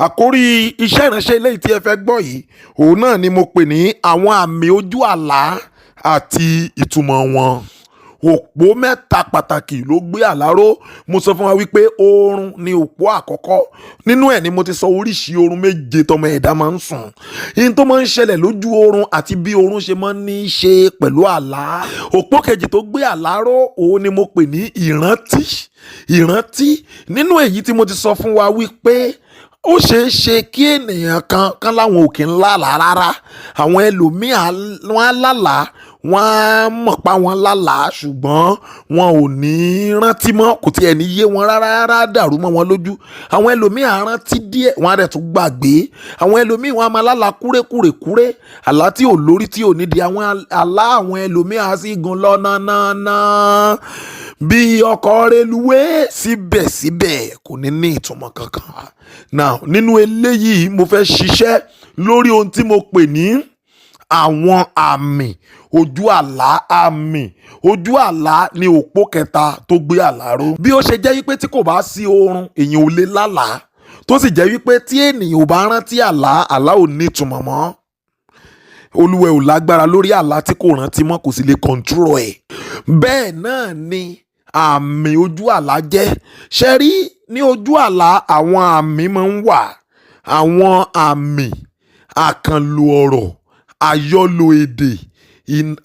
Àkórí iṣẹ́ ìránṣẹ́ eléyìí tí ẹ fẹ́ gbọ́ yìí òun náà ni mo pè ní àwọn àmì ojú àlá àti ìtumọ̀ wọn. Òpó mẹ́ta pàtàkì ló gbé àlá ró. Mo sọ fún wa wípé oorun ni òpó àkọ́kọ́. Nínú ẹ̀ ni mo ti sọ oríṣi oorun méje tọmọ ẹ̀dá máa ń sùn. Ihun tó máa ń ṣẹlẹ̀ lójú oorun àti bí oorun ṣe máa ń ní í ṣe pẹ̀lú àlá. Òpó kejì tó gbé àlá ró òun ni mo pè ní ìrántí. Nínú èyí tí mo ti sọ fún wa wípé ó ṣeé ṣe kí ènìyàn kan láwọn òkè ńlá rárá. Àwọn ẹlòmíì wọn á lálàá, wọ́n á mọ̀ pa wọn lálàá ṣùgbọ́n wọn ò ní rántí mọ́, kò tiẹ̀ ní yé wọn rárá, dàrú mọ́ wọn lójú. Àwọn ẹlòmíì á rántí díẹ̀, wọ́n á dẹ̀ tún gbàgbé. Àwọn ẹlòmíì wọn á máa lálàá kúrékúrè, àlá tí ò lórí tí ò nídìí. Àwọn àlá àwọn ẹlòmíì á sì gùn lọ náà bí ọkọ̀ reluwé, síbẹ̀síbẹ̀ kò ní ní ìtumọ̀ kankan. Now nínú eléyìí mo fẹ́ ṣiṣẹ́ lórí ohun tí mo pè ní àwọn àmì ojú àlá. Àmì ojú àlá ni òpó kẹta tó gbé àlá ró. Bí ó ṣe jẹ́ wípé tí kò bá sí oorun èèyàn ò lè lálàá, tó sì jẹ́ wípé tí ènìyàn ò bá rántí àlá ò ní ìtumọ̀ mọ́. Olúwa ò lágbára lórí àlá tí kò rántí mọ́, kò sì lè control ẹ̀. Bẹ́ẹ̀ náà ni àmì ojú àlá jẹ́. Ṣé rí ní ojú àlá àwọn àmì máa ń wà. Àwọn àmì àkànlò ọ̀rọ̀, àyọlò èdè,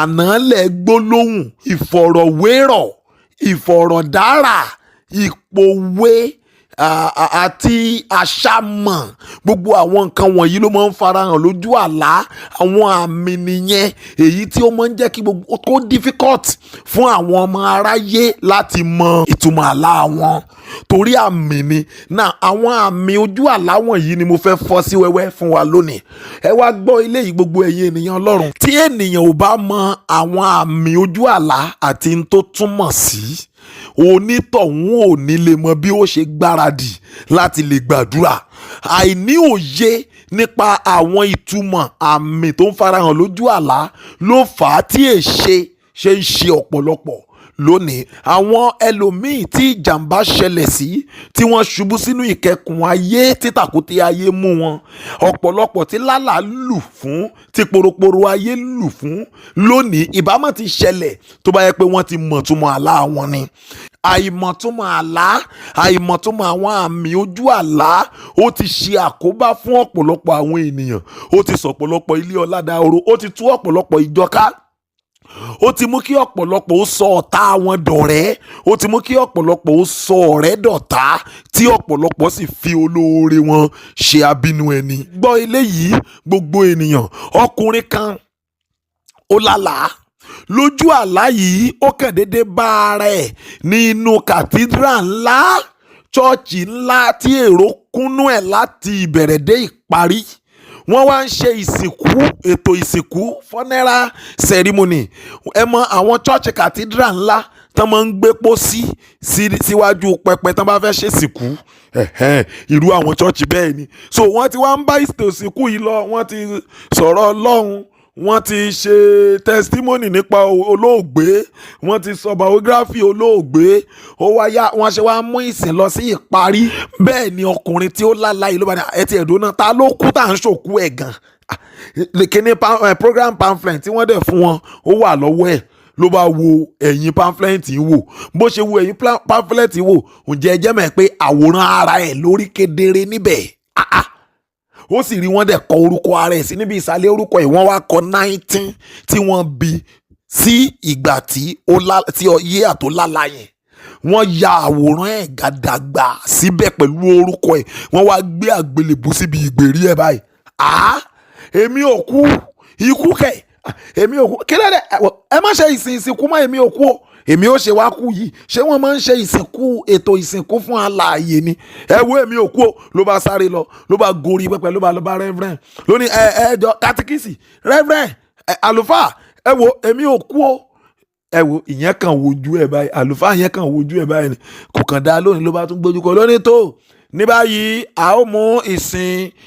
ànálẹ̀ gbólóhùn, ìfọ̀rọ̀wérọ̀, ìfọ̀rọ̀dára, ìpòwe àti àṣàmọ̀. Gbogbo àwọn nǹkan wọ̀nyí ló máa ń farahàn lójú àlá. Àwọn àmì nìyẹn èyí tí ó máa ń jẹ́ kí gbogbo kó difficult fún àwọn ọmọ aráyé láti mọ ìtumọ̀ àlá wọn, torí àmì ni. Náà àwọn àmì ojú àlá wọ̀nyí ni mo fẹ́ fọ́ sí wẹ́wẹ́ fún wa lónìí. Ẹ wá gbọ́ eléyìí gbogbo ẹ̀yin ènìyàn Ọlọ́run. Tí ènìyàn ò bá mọ àwọn àmì ojú àlá àti n tó túmọ̀ sí, onítọ̀hún ò ní lè mọ bí ó ṣe gbáradì láti lè gbàdúrà. Àìní òye nípa àwọn ìtumọ̀ àmì tó ń farahàn lójú àlá ló fà á tí èṣe ṣe ń ṣe ọ̀pọ̀lọpọ̀ lónìí. Àwọn ẹlòmíì tí ìjàmbá ṣẹlẹ̀ sí, tí wọ́n ṣubú sínú ìkẹkùn ayé, tí tàkúté ayé mú wọn. Ọ̀pọ̀lọpọ̀ tí lálàá lù fún, tí poroporo ayé lù fún lónìí ìbámọ̀ ti ṣẹlẹ̀ tó bá yẹ pé wọ́n ti mọ̀túmọ̀ àlá wọn ni. Àìmọ̀túmọ̀ àlá, àìmọ̀túmọ̀ àwọn àmì ojú àlá ó ti ṣe àkóbá fún ọ̀pọ̀lọpọ̀ àwọn ènìyàn. Ó ti sọ ọ̀pọ̀lọpọ̀ ilé ọlá dahoro, ó ti tú ọ̀pọ̀lọpọ̀ ìjọ ká. Ó ti mú kí ọ̀pọ̀lọpọ̀ ó sọ ọ̀tá wọn dọ̀rẹ́. Ó ti mú kí ọ̀pọ̀lọpọ̀ ó sọ ọ̀rẹ́ dọ̀tá, tí ọ̀pọ̀lọpọ̀ sì fi olóore wọn ṣe abínú ẹni. Gbọ́ eléyìí gbogbo ènìyàn. Ọkùnrin kan ó lálàá. Lójú àlá yìí ó kàn déédéé bá ara ẹ̀ ní inú kàtídírà ńlá, chọ́ọ̀chì ńlá tí èrò kúnnú ẹ̀ láti ìbẹ̀rẹ̀ dé ìparí. Wọ́n wá ń ṣe ìsìnkú, ètò ìsìnkú, funeral ceremony. Ẹ mọ àwọn church cathedral ńlá tán máa ń gbé pósí síwájú pẹpẹ tán bá fẹ́ ṣe ìsìnkú. Irú àwọn church bẹ́ẹ̀ ni. So wọ́n ti wá ń bá ètò ìsìnkú yìí lọ, wọ́n ti sọ̀rọ̀ Ọlọ́run, wọ́n ti ṣe testimony nípa olóògbé, wọ́n ti sọ biography olóògbé. Ó wá yá, wọ́n ṣe wá mú ìsìn lọ sí ìparí. Bẹ́ẹ̀ ni ọkùnrin tí ó lálàá yìí ló bá ní ẹtì ẹ̀dùn náà, ta ló kú tá à ń ṣòkú ẹ̀ gan. Kíní program pamphlet tí wọ́n dẹ̀ fún wọn ó wà lọ́wọ́ ẹ̀. Ló bá wo ẹ̀yìn pamphlet yìí wò. Bó ṣe wo ẹ̀yìn pamphlet yìí wò, ǹjẹ́ ẹ jẹ́ mọ̀ pé àwòrán ara ẹ̀ lórí kedere níbẹ̀. Ó sì rí wọ́n dẹ̀ kọ orúkọ ara ẹ̀ sí níbi ìsàlẹ̀ orúkọ ẹ̀. Wọ́n wá kọ 19 tí wọ́n bí sí ìgbà tí yé àtó lálá yẹn. Wọ́n ya àwòrán ẹ̀ gàdàgbà síbẹ̀ pẹ̀lú orúkọ ẹ̀. Wọ́n wá gbé àgbélébù síbi ìgbèrí ẹ̀ báyìí. Èmi ò kú, ikú kẹ̀, èmi ò kú. Kí ló dé? Ẹ má ṣe ìsìnkú mọ́, èmi ò kú o. Èmi ó ṣe wá kú yìí. Ṣé wọ́n máa ń ṣe ètò ìsìnkú fún alààyè ni? Ẹ wo èmi ò kú o. Ló bá sáré lọ, ló bá gorí pẹpẹ, ló bá reverend lóní ẹjọ katikisi reverend àlùfáà, ẹ wo èmi ò kú o. Ẹ wo ìyẹn kan wojú ẹ báyìí, àlùfáà yẹn kan wojú ẹ báyìí ni. Kò kàn dá lónìí, ló bá tún gbójú kọ lónìí tó. Ní báyìí a ó mú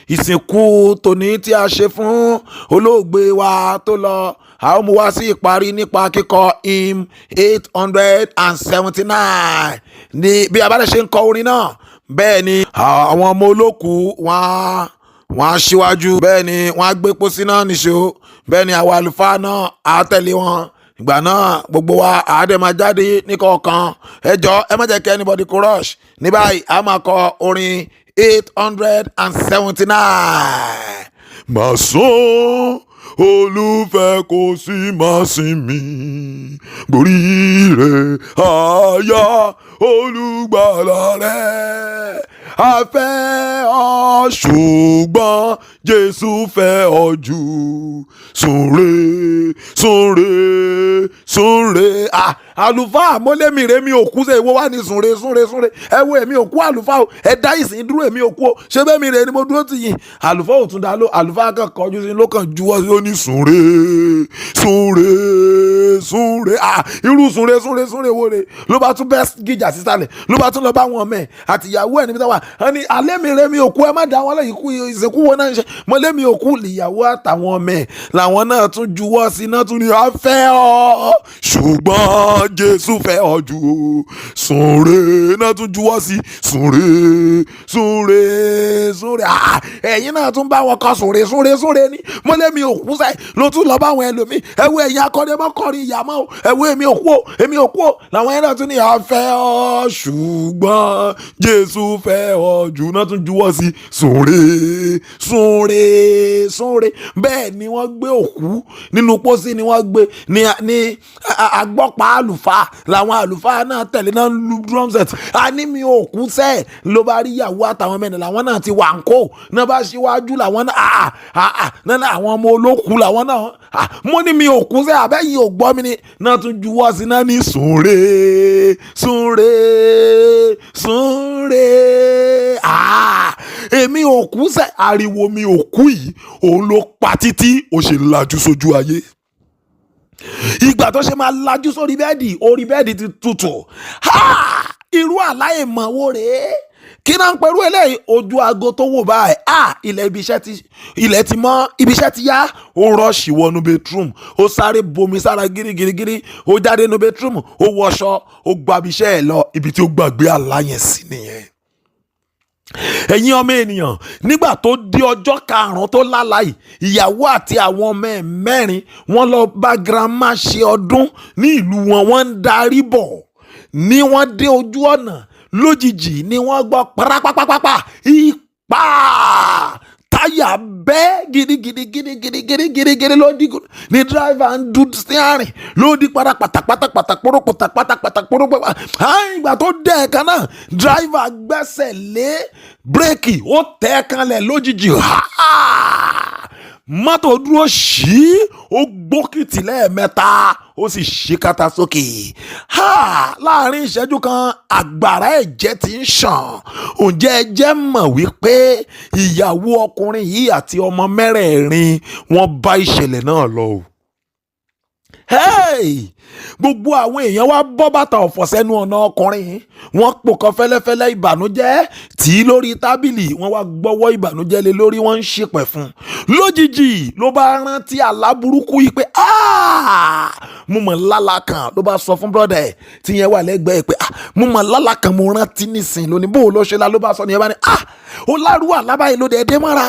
ìsìnkú tòní tí a ṣe fún olóògbé wa tó lọ, a ó mú wá sí ìparí nípa kíkọ hymn 879. Ní bí a bá lè ṣe ń kọ orin náà, bẹ́ẹ̀ ni àwọn ọmọ olóku wọ́n á ṣíwájú, bẹ́ẹ̀ ni wọ́n á gbé pósí náà níṣó, bẹ́ẹ̀ ni àwọn àlùfáà náà á tẹ̀lé wọn. Ìgbà náà gbogbo wa àádẹ́ máa jáde níkọ̀ọ̀kan. Ẹ jọ̀ọ́ ẹ má jẹ́ kí anybody kó rush. Ní báyìí a máa kọ orin 879. Màá sán olùfẹ́ kò sí máa sinmi, borí rẹ̀ àyà olùgbàlà rẹ̀. A fẹ́ ọ ṣùgbọ́n Jésù fẹ́ ọ jù. Súnre súnre súnre. Àlùfáà mọ́lẹ́mì rẹ̀ mi ò kú sẹ́ ìwọ wà ní súnre súnre súnre. Ẹ wo èmi ò kú àlùfáà o, ẹ dá ìsìn dúró èmi ò kú o, ṣé bẹ́ẹ̀ mi rẹ̀ ni mo dúró tì yín. Àlùfáà ò tún dá ló, àlùfáà kan kọjú sí ló kàn juwọ́ sí ó ní súnre súnre súnre. Irú súnre súnre súnre wo re ló bá tún bẹ́ gíjà sísàlẹ̀, ló bá tún lọ bá wọn mẹ́ àtìyàwó ẹ̀ níbi táwa. Wọ́n ní alẹ́ mi rẹ̀ mi ò kú, ẹ má dá wọn lẹ́yìn kú ìsìnkú wọn náà ń ṣe. Mọ́lẹ́ mi ò kú lìyàwó àtàwọn ọmọ ẹ̀ làwọn náà tún juwọ́ sí náà tún ní a fẹ́ ọ ṣùgbọ́n Jésù fẹ́ ọ jù. Súnre náà tún juwọ́ sí súnre súnre súnre. Ẹ̀yin náà tún bá wọn kọ súnre súnre súnre ní. Mọ́lẹ́ mi ò kú sẹ́ ló tún lọ bá àwọn ẹlòmíì. Ẹ wo ẹ̀yin akọni ẹ má kọrin ìyàmọ́ o, ẹ wo èmi ò kú o, èmi ò kú o, làwọn yẹn náà tún ní a fẹ́ ọ ṣùgbọ́n Jésù fẹ́ ọ jù náà tún juwọ́ sí súnre súnre súnre. Bẹ́ẹ̀ ni wọ́n gbé òkú nínú pósí ni wọ́n gbé ní agbọ́pá àlùfáà, làwọn àlùfáà náà tẹ̀lé náà lu drum set. A ní mi ò kú sẹ́ ló bá rí ìyàwó àtàwọn mẹ́rin làwọn náà ti wà ń kó náà bá ṣíwájú làwọn náà náà àwọn ọmọ olókùú làwọn náà. Mo ní mi ò kú sẹ́ àbẹ́yìn ò gbọ́ mi ni náà tún juwọ́ sí náà ní súnre súnre súnre. Èmi ò kú sẹ́ ariwo mi ò kú yìí òun ló pa títí ó ṣe lajú sójú ayé. Ìgbà tó ṣe máa lajú sórí bẹ́ẹ̀dì, orí bẹ́ẹ̀dì ti tutù. Irú àláìmọ̀wó rèé kí náà ń pẹ̀lú eléyìí ojú aago tó wò báyìí. Ilẹ̀ ti mọ́, ibi iṣẹ́ ti yá. Ó rọ́ọ̀ṣì wọnú bedroom, ó sáré bomi sára gírígírígírí, ó jáde nínú bedroom, ó wọṣọ, ó gbabi iṣẹ́ ẹ̀ lọ ibi tí ó gbàgbé àlá yẹn sí nìyẹn. Ẹ̀yin ọmọ ènìyàn, nígbà tó di ọjọ́ karùn-ún tó lálàá yìí, ìyàwó àti àwọn ọmọ ẹ̀ mẹ́rin wọ́n lọ bá girama ṣe ọdún ní ìlú wọn, wọ́n ń darí bọ̀ ní wọ́n dé ojú ọ̀nà lójijì ni wọ́n gbọ́ parapapapapa ipá táyà bẹ́ gidigidi ló di ní driver ń dún steering ló di pátápátá pòròpòtà. Ìgbà tó dẹ̀ ẹ̀kan náà driver gbẹ́sẹ̀ lé bírèkì ó tẹ̀ kanlẹ̀ lójijì. Mọ́tò dúró sí ó gbókìtì lẹ́ẹ̀mẹ́ta ó sì ṣí kátà sókè. Láàrin ìṣẹ́jú kan àgbàrá ẹ̀jẹ̀ ti ń ṣàn. Ǹjẹ́ ẹ jẹ́ mọ̀ wípé ìyàwó ọkùnrin yìí àti ọmọ mẹ́rẹ̀ẹ̀rin wọ́n bá ìṣẹ̀lẹ̀ náà lọ o. Gbogbo àwọn èèyàn wá bọ́ bàtà ọ̀fọ̀ sẹ́nu ọ̀nà ọkùnrin, wọ́n pòkan fẹ́lẹ́fẹ́lẹ́ ìbànújẹ́ tí lórí tábìlì, wọ́n wá gbọ́wọ́ ìbànújẹ́ lé lórí, wọ́n ń ṣépè fún. Lójijì ló bá rántí àlá burúkú yìí pé mo mọ̀ lálá kan, ló bá sọ fún brọ́dà ẹ̀ tí yẹn wà lẹ́gbẹ̀ẹ́ pé mo mọ̀ lálá kan mo rántí nísìn lónìí bó ló ṣe la ló bá sọ nìyẹn bá ní ó lárú àlábáyé ló dẹ̀ dé mọ́ra.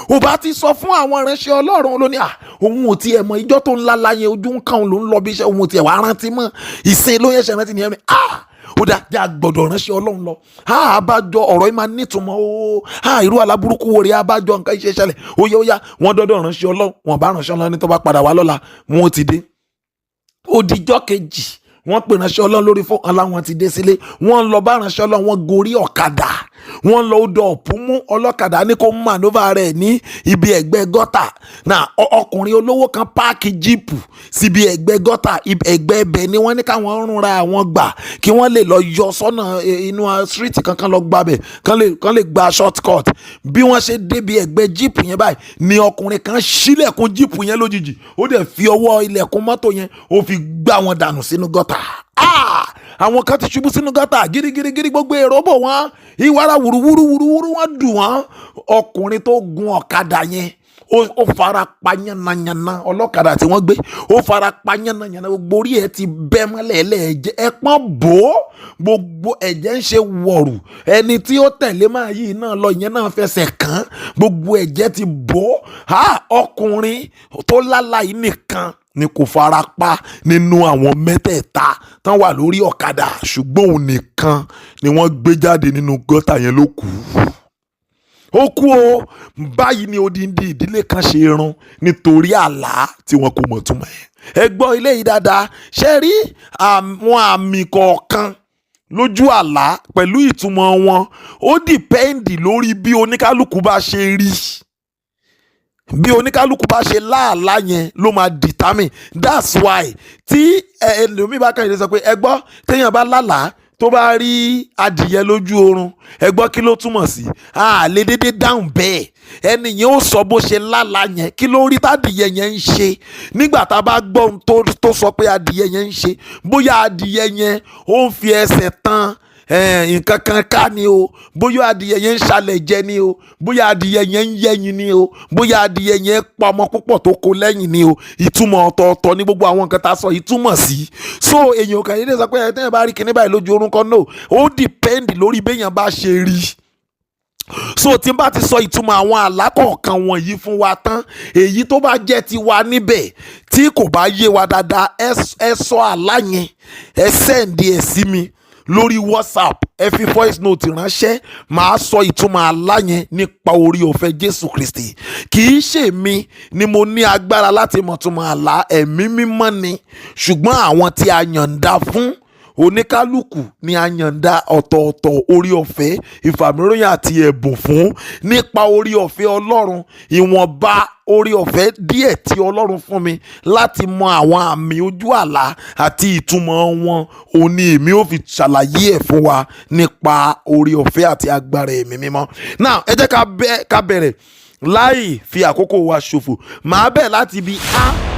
Ò bá ti sọ fún àwọn ìránṣẹ́ Ọlọ́run lónìí òun ò tiẹ̀ mọ ìjọ́ tó ń lálá yẹn ojú ń kàn ló ń lọ bí iṣẹ́ òun ò tiẹ̀ wá rántí mọ́ ìsìn ló yẹn ṣe rántí nìyẹn ó dá já gbọ́dọ̀ ránṣẹ́ Ọlọ́run lọ. Àbájọ ọ̀rọ̀ yìí máa nítumọ̀ o. Irú aláburúkú wo rèé àbájọ nǹkan iṣẹ́ ṣẹlẹ̀ ó yá wọ́n dọ́dọ̀ ránṣẹ́ Ọlọ́run, wọ́n bá ránṣẹ́ Ọlọ́run ní tó bá padà wá lọ́la wọn ò ti dé. Ó dijọ́ kejì wọ́n pè ránṣẹ́ Ọlọ́run lórí fún aláwọn ti dé sílé, wọ́n lọ bá ránṣẹ́ Ọlọ́run, wọ́n gorí ọ̀kadà, wọ́n lọ odò ọ̀pù mú ọlọ́kadà ní kó manova rẹ̀ ní ibi ẹ̀gbẹ́ gọ́tà. Ọkùnrin olówó kan páàkì jíìpù síbi ẹ̀gbẹ́ gọ́tà, ẹ̀gbẹ́ ẹbẹ̀ ni wọ́n ní káwọn rúnra àwọn gbà kí wọ́n lè lọ yọ sọ́nà inú street kankan lọ gbàbẹ̀ kán lè gba shortcut. Bí wọ́n ṣe débi ẹ̀gbẹ́ jíìpù yẹn báyìí ni ọkùnrin kan ṣílẹ̀kùn jíìpù yẹn lójijì, ó dẹ̀ fi ọwọ́ ilẹ̀kùn mọ́tò yẹn ó fi gbá wọn dànù sínú gọ́tà. Àwọn kan ti ṣubú sínú gọ́tà gírígírí, gbogbo èrò bò wọ́n, ìwárà wùrúwúrú wọ́n dùn wọ́n. Ọkùnrin tó gun ọ̀kadà yẹn ó fara pa yánnayànna ọlọ́kadà tí wọ́n gbé, ó fara pa yánnayànna, gbogbo orí ẹ̀ ti bẹ́ mọ́lẹ̀ ẹ̀jẹ̀ ẹ̀pọ́n bò ó, gbogbo ẹ̀jẹ̀ ń ṣe wọ̀rù, ẹni tí ó tẹ̀lé máa yìí náà lọ ìyẹn náà fẹsẹ̀ kàn, gbogbo ẹ̀jẹ̀ ti bò ó. Ọkùnrin tó lálàyé nìkan ni kò fara pa nínú àwọn mẹ́tẹ̀ẹ̀ta tán wà lórí ọ̀kadà, ṣùgbọ́n òun nìkan ni wọ́n gbé jáde nínú gọ́tà yẹn ló kù. Ó kú o. Báyìí ni odindi ìdílé kan ṣe run nítorí àlá tí wọn kò mọ̀ túmọ̀ ẹ̀. Ẹ gbọ́ ilé yìí dáadáa, ṣe rí àwọn àmì kọ̀ọ̀kan lójú àlá pẹ̀lú ìtumọ̀ wọn, ó dìpẹ́ǹdì lórí bí oníkálukú bá ṣe rí, bí oníkálukú bá ṣe láàlá yẹn ló máa determine. That's why tí ẹlòmíì bá kàn yín sọ pé ẹ gbọ́ téèyàn bá lálàá tó bá rí adìyẹ lójú oorun, ẹ gbọ́ kí ló túmọ̀ sí? Lè dédé dáhùn bẹ́ẹ̀, ẹni yẹn ó sọ bó ṣe lálàá yẹn, kí ló rí tádìyẹ yẹn ń ṣe. Nígbà tá a bá gbọ́ ohun tó sọ pé adìyẹ yẹn ń ṣe, bóyá adìyẹ yẹn ó ń fi ẹsẹ̀ tán nǹkan kan ká ni o, bóyá adìyẹ yẹn ń ṣalẹ̀ jẹ ni o, bóyá adìyẹ yẹn ń yẹ́yin ni o, bóyá adìyẹ yẹn pa ọmọ púpọ̀ tó kó lẹ́yìn ni o. Ìtumọ̀ ọ̀tọ̀ọ̀tọ̀ ní gbogbo àwọn nǹkan tá a sọ ìtumọ̀ sí. So èèyàn kan yìí lè sọ pé ẹ̀ tẹ́yìn bá rí kinní báyìí lójú orun kan náà, ó dìpẹ́ǹdì lórí béèyàn bá ṣe rí. So tí n bá ti sọ ìtumọ̀ àwọn àlá kọ̀ọ̀kan wọ̀nyí fún wa tán, èyí tó bá jẹ́ tiwa níbẹ̀ tí kò bá yé wa dáadáa, ẹ sọ àlá yẹn, ẹ sẹ́ǹdì ẹ̀ sí mi lórí WhatsApp, ẹ fi voice note ránṣẹ́, màá sọ ìtumọ̀ àlá yẹn nípa orí ọ̀fẹ́ Jésù Kristi. Kì í ṣe mi ni mo ní agbára láti mọ̀ ìtumọ̀ àlá, ẹ̀mí mímọ́ ni, ṣùgbọ́n àwọn tí a yànda fún, oníkálukú ni a yànda ọ̀tọ̀ọ̀tọ̀ orí ọ̀fẹ́, ìfàmìróyìn àti ẹ̀bùn fún nípa orí ọ̀fẹ́ Ọlọ́run. Ìwọ̀nba orí ọ̀fẹ́ díẹ̀ tí Ọlọ́run fún mi láti mọ àwọn àmì ojú àlá àti ìtumọ̀ wọn, òun ni èmi ò fi ṣàlàyé ẹ̀ fún wa nípa orí ọ̀fẹ́ àti agbára ẹ̀mí mímọ́. Now ẹ jẹ́ ká bẹ̀rẹ̀ láì fi àkókò wa ṣòfò. Màá bẹ̀ láti ibi A.